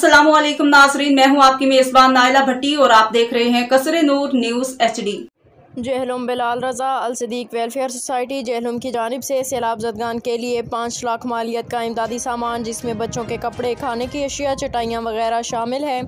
अस्सलामुअलैकुम नाज़रीन, मैं हूं आपकी मेज़बान नाइला भट्टी और आप देख रहे हैं कसरे नूर न्यूज़ HD। जहलुम बिलाल रज़ा अल सदीक वेलफेयर सोसाइटी जहलुम की जानिब से सैलाब ज़दगान के लिए 5 लाख मालियत का इमदादी सामान जिसमें बच्चों के कपड़े, खाने की अशिया, चटाइयाँ वगैरह शामिल है।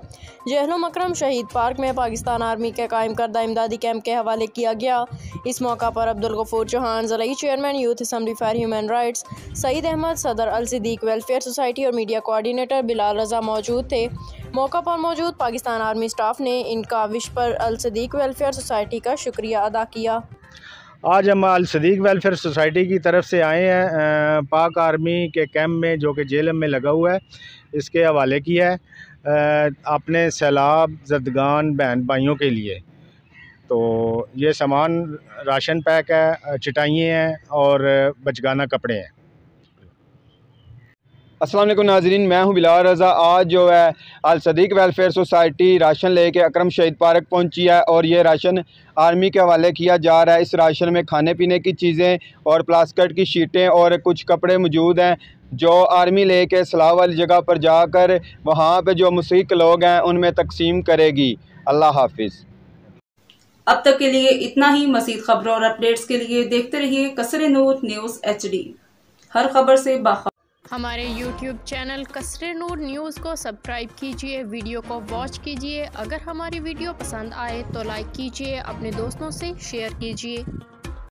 जहलुम अकरम शहीद पार्क में पाकिस्तान आर्मी के कायम करदा इमदादी कैंप के हवाले किया गया। इस मौका पर अब्दुल गफूर चौहान ज़िलाई chairman youth assembly for human rights, Saeed Ahmed सदर अल सदीक वेलफेयर सोसाइटी और मीडिया कोऑर्डिनेटर बिलाल रज़ा मौजूद थे। मौका पर मौजूद पाकिस्तान आर्मी स्टाफ ने इन काविश पर अल सदीक वेलफेयर सोसाइटी का शुक्रिया अदा किया। आज हम अल सदीक वेलफेयर सोसाइटी की तरफ से आए हैं पाक आर्मी के कैंप में जो कि जेलम में लगा हुआ है, इसके हवाले की है अपने सैलाब ज़दगान बहन भाइयों के लिए। तो ये सामान राशन पैक है, चटाइयाँ हैं और बचगाना कपड़े हैं। अस्सलाम वालेकुम नाज़रीन, मैं हूं बिलाल रज़ा। आज जो है अल सदीक वेलफेयर सोसाइटी राशन लेके अकरम शहीद पार्क पहुंची है और ये राशन आर्मी के हवाले किया जा रहा है। इस राशन में खाने पीने की चीज़ें और प्लास्टिक की शीटें और कुछ कपड़े मौजूद हैं जो आर्मी लेके सलाह वाली जगह पर जाकर वहाँ पे जो मुसीक लोग हैं उनमें तकसीम करेगी। अल्लाह हाफिज़। अब तक के लिए इतना ही। मज़ीद खबरों और अपडेट्स के लिए देखते रहिए कसरे नूर न्यूज़ HD, हर खबर से बाखबर। हमारे YouTube चैनल कसरे नूर न्यूज़ को सब्सक्राइब कीजिए, वीडियो को वॉच कीजिए। अगर हमारी वीडियो पसंद आए तो लाइक कीजिए, अपने दोस्तों से शेयर कीजिए।